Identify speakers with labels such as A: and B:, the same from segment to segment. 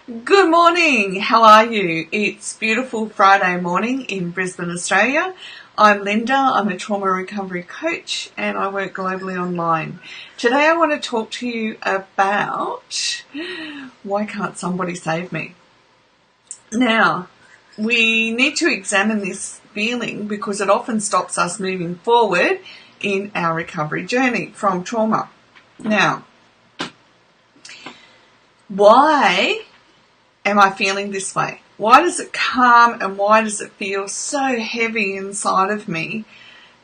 A: Good morning, how are you? It's beautiful Friday morning in Brisbane, Australia. I'm Linda, I'm a trauma recovery coach and I work globally online. Today I want to talk to you about why can't somebody save me? Now, we need to examine this feeling because it often stops us moving forward in our recovery journey from trauma. Now, why am I feeling this way? Why does it come and why does it feel so heavy inside of me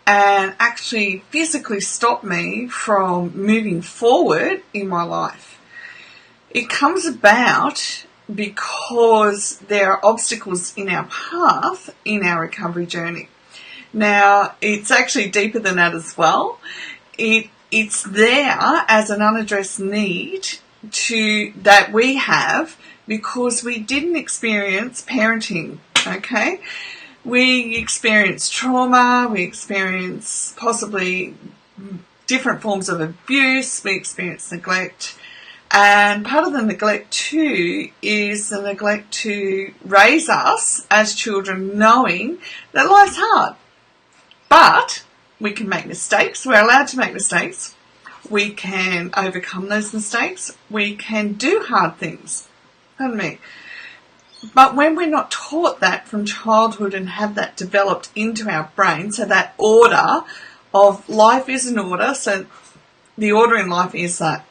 A: and actually physically stop me from moving forward in my life? It comes about because there are obstacles in our path in our recovery journey. Now, it's actually deeper than that as well. It's there as an unaddressed need that we have because we didn't experience parenting, okay? We experience trauma, we experience possibly different forms of abuse, we experience neglect, and part of the neglect too is the neglect to raise us as children knowing that life's hard. But we can make mistakes, we're allowed to make mistakes, we can overcome those mistakes, we can do hard things. Pardon me. But when we're not taught that from childhood and have that developed into our brain, so that order of life is an order, so the order in life is that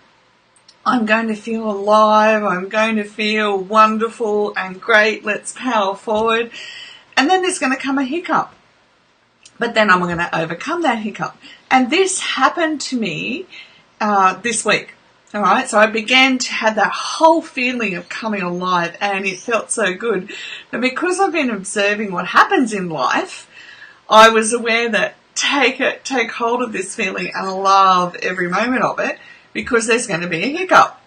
A: I'm going to feel alive, I'm going to feel wonderful and great, let's power forward, and then there's going to come a hiccup. But then I'm going to overcome that hiccup. And this happened to me this week. All right, so I began to have that whole feeling of coming alive and it felt so good. But because I've been observing what happens in life, I was aware that take hold of this feeling and love every moment of it because there's going to be a hiccup.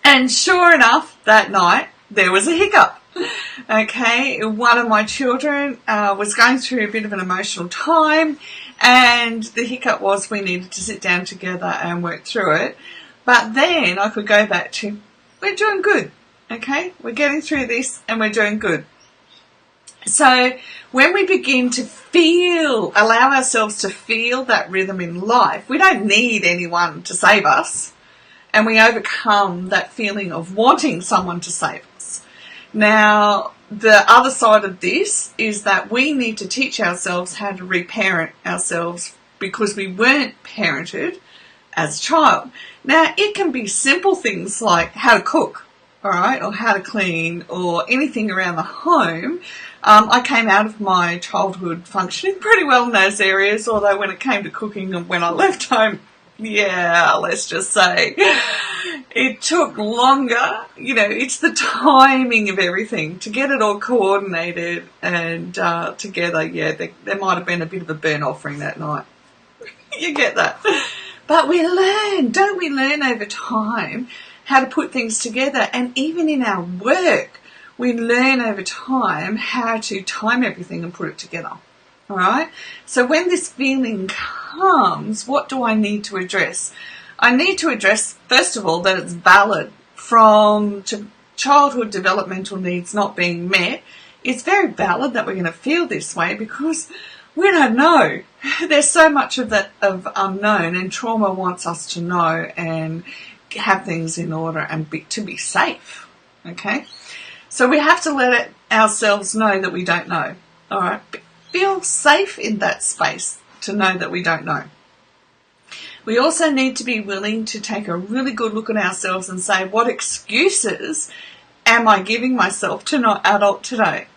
A: And sure enough, that night there was a hiccup. Okay, one of my children was going through a bit of an emotional time and the hiccup was we needed to sit down together and work through it. But then I could go back to, we're doing good, okay? We're getting through this and we're doing good. So when we begin to allow ourselves to feel that rhythm in life, we don't need anyone to save us and we overcome that feeling of wanting someone to save us. Now, the other side of this is that we need to teach ourselves how to reparent ourselves because we weren't parented as a child. Now, it can be simple things like how to cook, all right, or how to clean or anything around the home. I came out of my childhood functioning pretty well in those areas, although when it came to cooking and when I left home, yeah, let's just say it took longer. You know, it's the timing of everything to get it all coordinated and together. Yeah, there might have been a bit of a burnt offering that night. You get that. But we learn, don't we learn over time how to put things together? And even in our work, we learn over time how to time everything and put it together. All right? So when this feeling comes, what do I need to address? I need to address, first of all, that it's valid from childhood developmental needs not being met. It's very valid that we're going to feel this way because we don't know. There's so much of that of unknown, and trauma wants us to know and have things in order and to be safe. Okay, so we have to let ourselves know that we don't know. All right, feel safe in that space to know that we don't know. We also need to be willing to take a really good look at ourselves and say, what excuses am I giving myself to not adult today?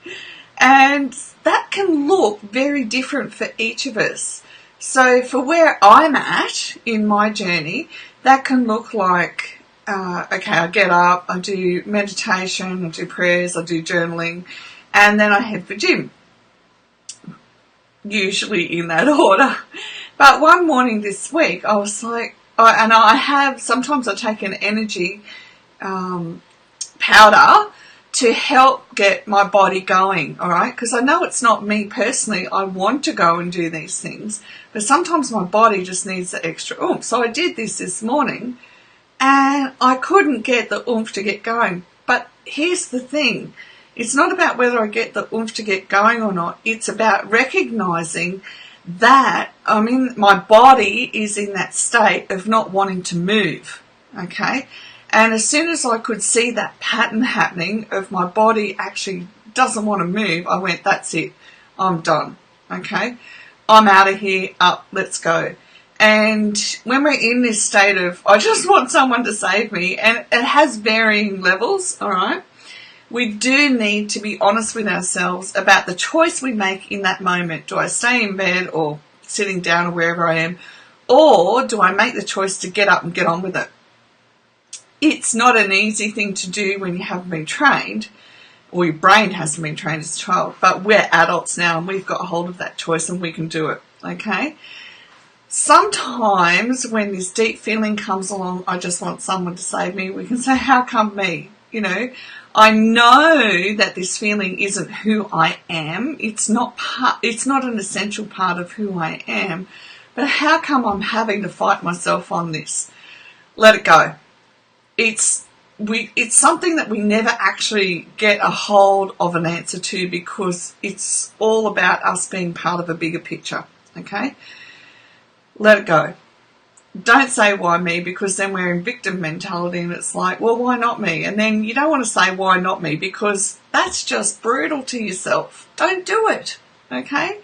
A: And that can look very different for each of us. So for where I'm at in my journey, that can look like, okay, I get up, I do meditation, I do prayers, I do journaling, and then I head for gym. Usually in that order. But one morning this week, I was like, sometimes I take an energy powder to help get my body going, all right? Because I know it's not me personally. I want to go and do these things, but sometimes my body just needs the extra oomph. So I did this morning, and I couldn't get the oomph to get going. But here's the thing. It's not about whether I get the oomph to get going or not. It's about recognizing that my body is in that state of not wanting to move, okay? And as soon as I could see that pattern happening of my body actually doesn't want to move, I went, that's it, I'm done, okay? I'm out of here, up, let's go. And when we're in this state of, I just want someone to save me, and it has varying levels, all right? We do need to be honest with ourselves about the choice we make in that moment. Do I stay in bed or sitting down or wherever I am? Or do I make the choice to get up and get on with it? It's not an easy thing to do when you haven't been trained, or your brain hasn't been trained as a child, but we're adults now and we've got a hold of that choice and we can do it, okay? Sometimes when this deep feeling comes along, I just want someone to save me, we can say, how come me? I know that this feeling isn't who I am. It's not an essential part of who I am. But how come I'm having to fight myself on this? Let it go. It's something that we never actually get a hold of an answer to, because it's all about us being part of a bigger picture. Okay? Let it go. Don't say why me, because then we're in victim mentality and it's like, well, why not me? And then you don't want to say why not me, because that's just brutal to yourself. Don't do it, okay?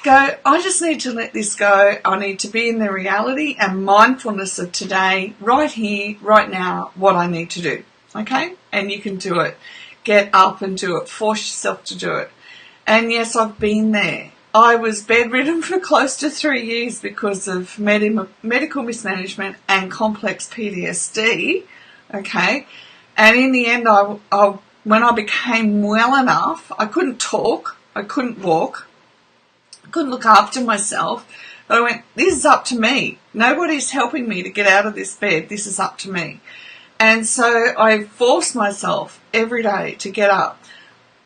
A: Go, I just need to let this go. I need to be in the reality and mindfulness of today, right here, right now, what I need to do, okay? And you can do it. Get up and do it. Force yourself to do it. And yes, I've been there. I was bedridden for close to 3 years because of medical mismanagement and complex PTSD, okay? And in the end, when I became well enough, I couldn't talk, I couldn't walk, I couldn't look after myself, but I went, this is up to me. Nobody's helping me to get out of this bed. This is up to me. And so I forced myself every day to get up.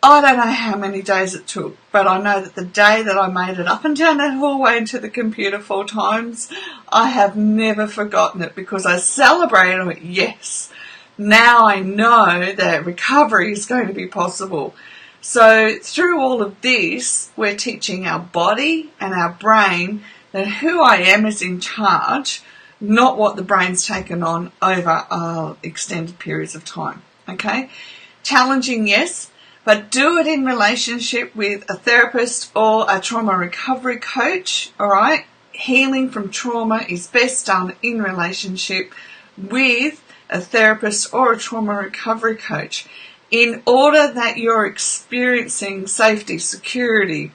A: I don't know how many days it took, but I know that the day that I made it up and down that hallway into the computer 4 times, I have never forgotten it, because I celebrated. I went, yes, now I know that recovery is going to be possible. So through all of this, we're teaching our body and our brain that who I am is in charge, not what the brain's taken on over extended periods of time. Okay? Challenging, yes. But do it in relationship with a therapist or a trauma recovery coach, all right? Healing from trauma is best done in relationship with a therapist or a trauma recovery coach, in order that you're experiencing safety, security,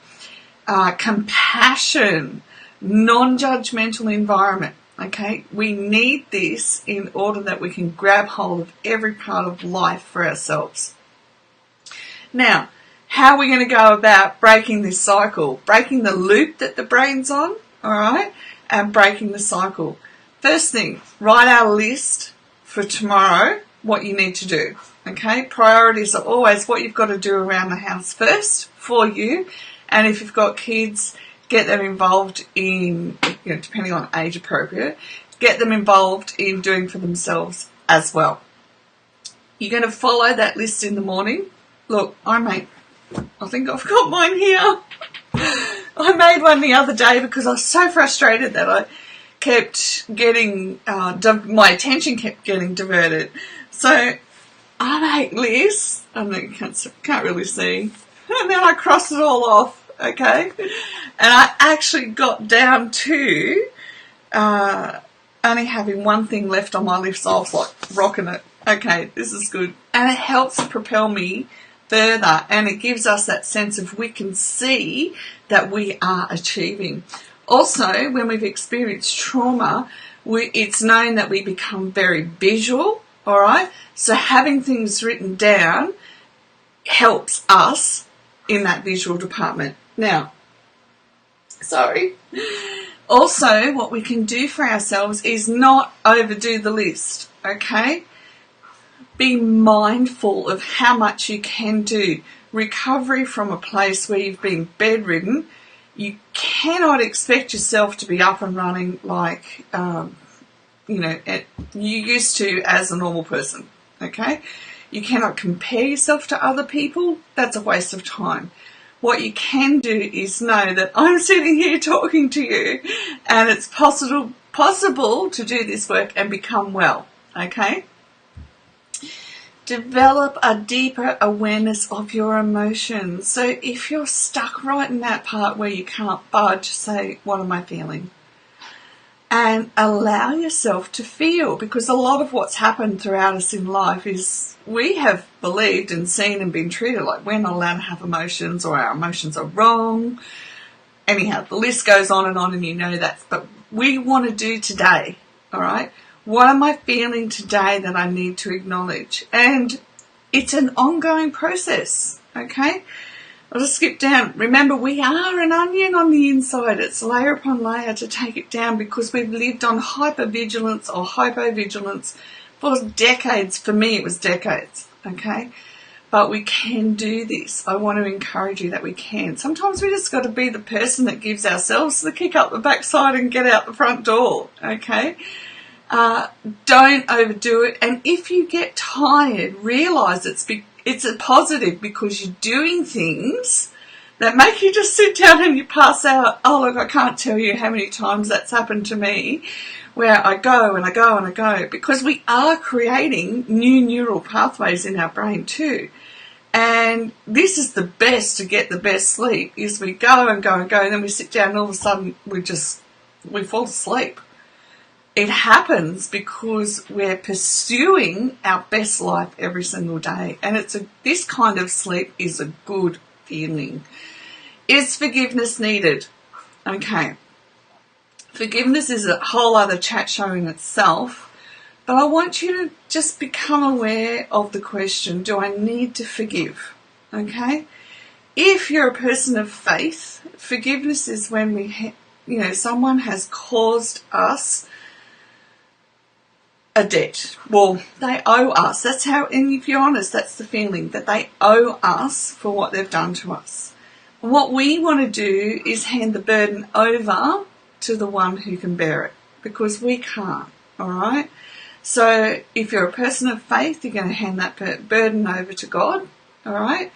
A: compassion, non-judgmental environment, okay? We need this in order that we can grab hold of every part of life for ourselves. Now, how are we going to go about breaking this cycle? Breaking the loop that the brain's on, all right, and breaking the cycle. First thing, write out a list for tomorrow, what you need to do, okay? Priorities are always what you've got to do around the house first for you, and if you've got kids, get them involved in, depending on age appropriate, get them involved in doing for themselves as well. You're going to follow that list in the morning. Look, I think I've got mine here. I made one the other day because I was so frustrated that I kept getting, my attention kept getting diverted. So I make lists, I know you can't really see, and then I cross it all off, okay? And I actually got down to only having one thing left on my list, so I was like rocking it. Okay, this is good. And it helps propel me further, and it gives us that sense of we can see that we are achieving. Also, when we've experienced trauma, it's known that we become very visual, all right? So having things written down helps us in that visual department. Now, also what we can do for ourselves is not overdo the list, okay? Be mindful of how much you can do. Recovery from a place where you've been bedridden, you cannot expect yourself to be up and running like, you used to as a normal person. okay? You cannot compare yourself to other people. That's a waste of time. What you can do is know that I'm sitting here talking to you and it's possible to do this work and become well, okay? Develop a deeper awareness of your emotions. So if you're stuck right in that part where you can't budge, say, what am I feeling? And allow yourself to feel, because a lot of what's happened throughout us in life is we have believed and seen and been treated like we're not allowed to have emotions, or our emotions are wrong. Anyhow, the list goes on, and you know that. But we want to do today, all right? What am I feeling today that I need to acknowledge? And it's an ongoing process, okay? I'll just skip down. Remember, we are an onion on the inside. It's layer upon layer to take it down, because we've lived on hypervigilance or hypovigilance for decades. For me, it was decades, okay? But we can do this. I want to encourage you that we can. Sometimes we just got to be the person that gives ourselves the kick up the backside and get out the front door, okay? Don't overdo it. And if you get tired, realise it's a positive, because you're doing things that make you just sit down and you pass out. Oh, look, I can't tell you how many times that's happened to me, where I go and I go and I go, because we are creating new neural pathways in our brain too. And this is the best to get the best sleep, is we go and go and go, and then we sit down and all of a sudden we fall asleep. It happens because we're pursuing our best life every single day. And this kind of sleep is a good feeling. Is forgiveness needed? Okay. Forgiveness is a whole other chat show in itself. But I want you to just become aware of the question, do I need to forgive? Okay. If you're a person of faith, forgiveness is when someone has caused us a debt. Well, they owe us. That's how, and if you're honest, that's the feeling, that they owe us for what they've done to us. And what we want to do is hand the burden over to the one who can bear it, because we can't, all right? So if you're a person of faith, you're going to hand that burden over to God, all right?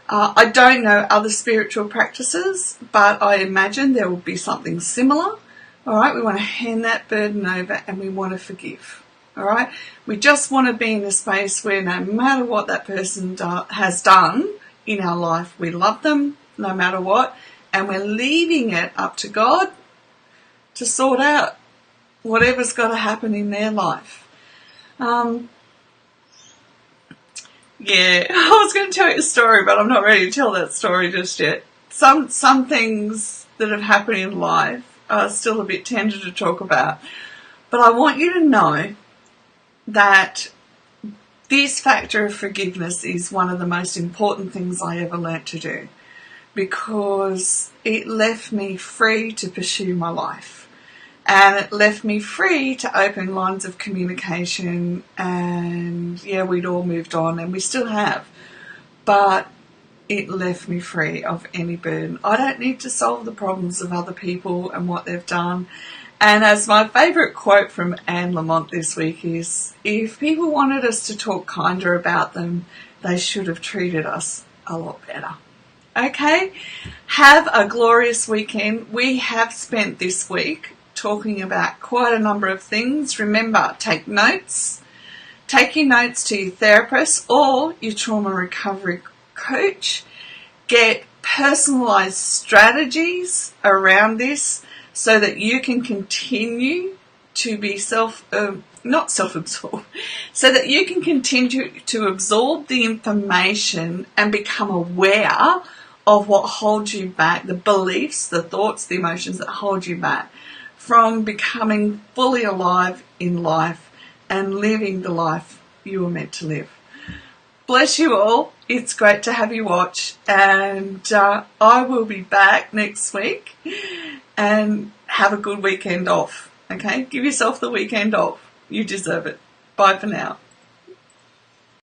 A: I don't know other spiritual practices, but I imagine there will be something similar, all right? We want to hand that burden over and we want to forgive. All right, we just want to be in a space where no matter what that person has done in our life, we love them no matter what, and we're leaving it up to God to sort out whatever's got to happen in their life. I was going to tell you a story, but I'm not ready to tell that story just yet. Some things that have happened in life are still a bit tender to talk about, but I want you to know that this factor of forgiveness is one of the most important things I ever learnt to do, because it left me free to pursue my life, and it left me free to open lines of communication, and we'd all moved on and we still have, but it left me free of any burden. I don't need to solve the problems of other people and what they've done. And as my favourite quote from Anne Lamont this week is, if people wanted us to talk kinder about them, they should have treated us a lot better. Okay? Have a glorious weekend. We have spent this week talking about quite a number of things. Remember, take notes. Take your notes to your therapist or your trauma recovery coach. Get personalised strategies around this, so that you can continue to be not self-absorbed, so that you can continue to absorb the information and become aware of what holds you back, the beliefs, the thoughts, the emotions that hold you back from becoming fully alive in life and living the life you were meant to live. Bless you all. It's great to have you watch, and I will be back next week. And have a good weekend off, okay? Give yourself the weekend off. You deserve it. Bye for now.